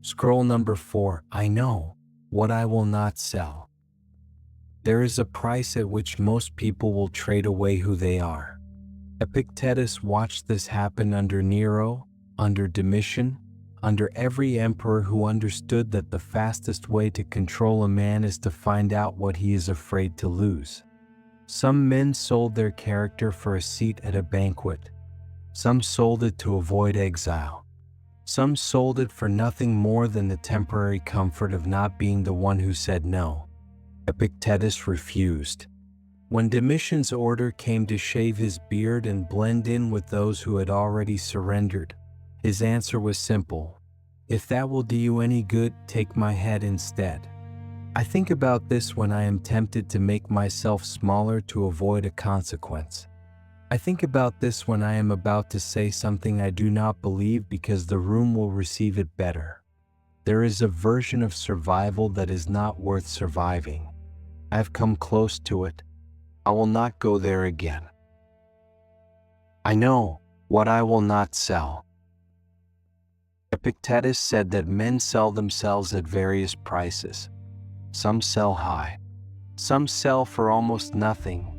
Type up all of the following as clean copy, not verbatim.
Scroll number 4. I know what I will not sell. There is a price at which most people will trade away who they are. Epictetus watched this happen under Nero, under Domitian, under every emperor who understood that the fastest way to control a man is to find out what he is afraid to lose. Some men sold their character for a seat at a banquet. Some sold it to avoid exile. Some sold it for nothing more than the temporary comfort of not being the one who said no. Epictetus refused. When Domitian's order came to shave his beard and blend in with those who had already surrendered, his answer was simple: "If that will do you any good, take my head instead." I think about this when I am tempted to make myself smaller to avoid a consequence. I think about this when I am about to say something I do not believe because the room will receive it better. There is a version of survival that is not worth surviving. I have come close to it. I will not go there again. I know what I will not sell. Epictetus said that men sell themselves at various prices. Some sell high. Some sell for almost nothing,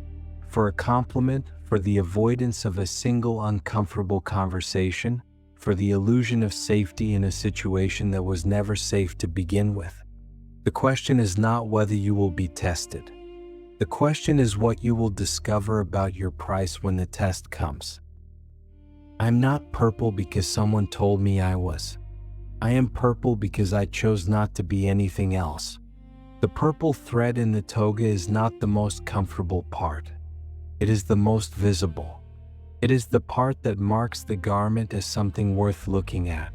for a compliment, for the avoidance of a single uncomfortable conversation, for the illusion of safety in a situation that was never safe to begin with. The question is not whether you will be tested. The question is what you will discover about your price when the test comes. I am not purple because someone told me I was. I am purple because I chose not to be anything else. The purple thread in the toga is not the most comfortable part. It is the most visible. It is the part that marks the garment as something worth looking at.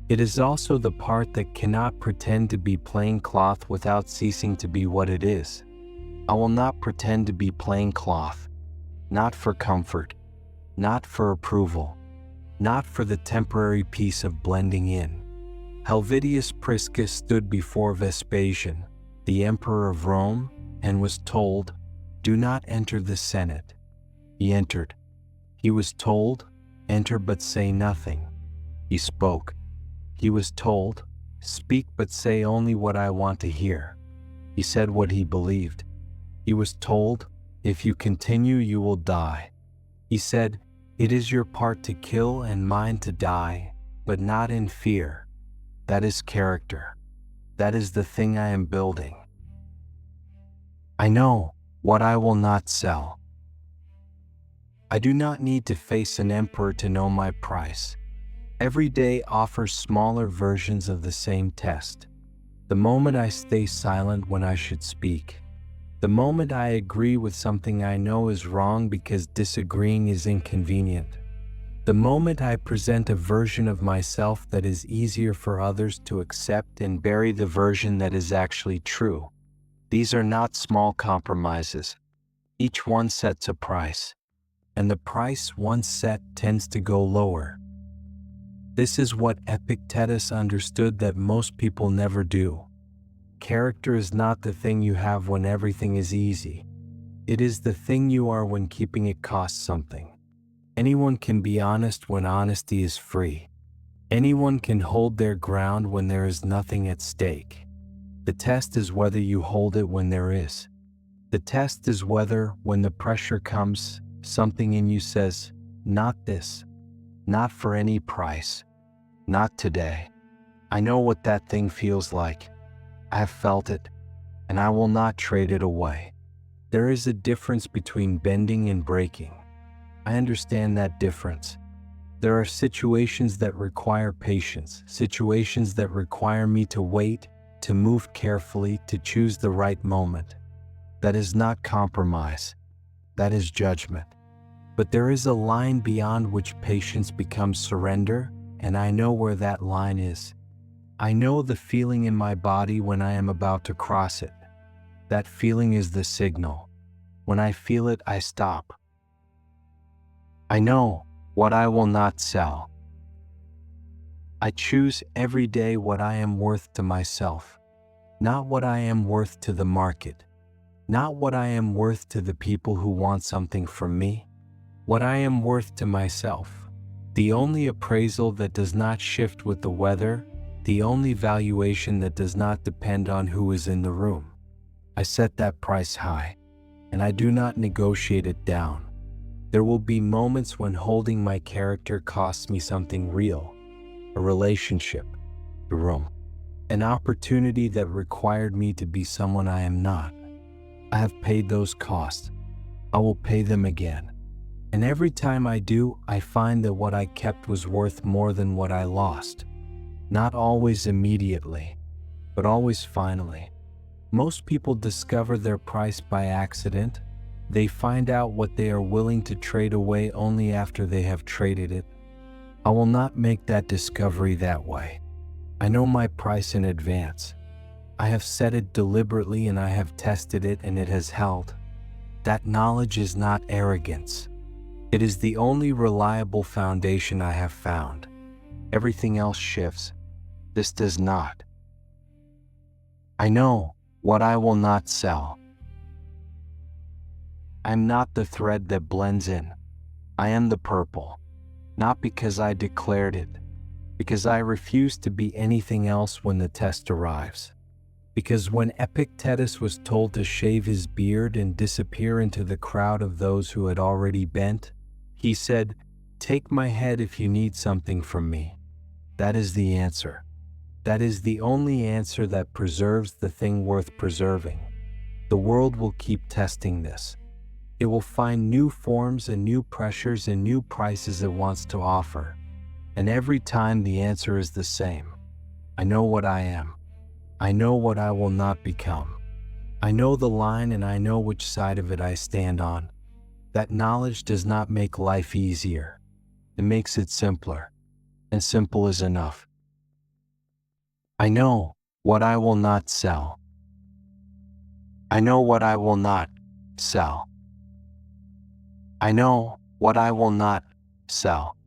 It is also the part that cannot pretend to be plain cloth without ceasing to be what it is. I will not pretend to be plain cloth, not for comfort, not for approval, not for the temporary peace of blending in. Helvidius Priscus stood before Vespasian, the emperor of Rome, and was told, "Do not enter the Senate." He entered. He was told, "Enter but say nothing." He spoke. He was told, "Speak but say only what I want to hear." He said what he believed. He was told, "If you continue, you will die." He said, "It is your part to kill and mine to die, but not in fear." That is character. That is the thing I am building. I know what I will not sell. I do not need to face an emperor to know my price. Every day offers smaller versions of the same test. The moment I stay silent when I should speak. The moment I agree with something I know is wrong because disagreeing is inconvenient. The moment I present a version of myself that is easier for others to accept and bury the version that is actually true. These are not small compromises. Each one sets a price, and the price once set tends to go lower. This is what Epictetus understood that most people never do. Character is not the thing you have when everything is easy. It is the thing you are when keeping it costs something. Anyone can be honest when honesty is free. Anyone can hold their ground when there is nothing at stake. The test is whether you hold it when there is. The test is whether, when the pressure comes, something in you says, "Not this. Not for any price. Not today." I know what that thing feels like. I have felt it, and I will not trade it away. There is a difference between bending and breaking. I understand that difference. There are situations that require patience, situations that require me to wait, to move carefully, to choose the right moment. That is not compromise. That is judgment. But there is a line beyond which patience becomes surrender, and I know where that line is. I know the feeling in my body when I am about to cross it. That feeling is the signal. When I feel it, I stop. I know what I will not sell. I choose every day what I am worth to myself, not what I am worth to the market, not what I am worth to the people who want something from me, what I am worth to myself. The only appraisal that does not shift with the weather, the only valuation that does not depend on who is in the room. I set that price high, and I do not negotiate it down. There will be moments when holding my character costs me something real, a relationship, a room, an opportunity that required me to be someone I am not. I have paid those costs. I will pay them again. And every time I do, I find that what I kept was worth more than what I lost. Not always immediately, but always finally. Most people discover their price by accident. They find out what they are willing to trade away only after they have traded it. I will not make that discovery that way. I know my price in advance. I have set it deliberately and I have tested it and it has held. That knowledge is not arrogance. It is the only reliable foundation I have found. Everything else shifts. This does not. I know what I will not sell. I am not the thread that blends in. I am the purple, not because I declared it, because I refuse to be anything else when the test arrives. Because when Epictetus was told to shave his beard and disappear into the crowd of those who had already bent, he said, "Take my head if you need something from me." That is the answer. That is the only answer that preserves the thing worth preserving. The world will keep testing this. It will find new forms and new pressures and new prices it wants to offer. And every time the answer is the same. I know what I am. I know what I will not become. I know the line and I know which side of it I stand on. That knowledge does not make life easier. It makes it simpler. And simple is enough. I know what I will not sell. I know what I will not sell. I know what I will not sell.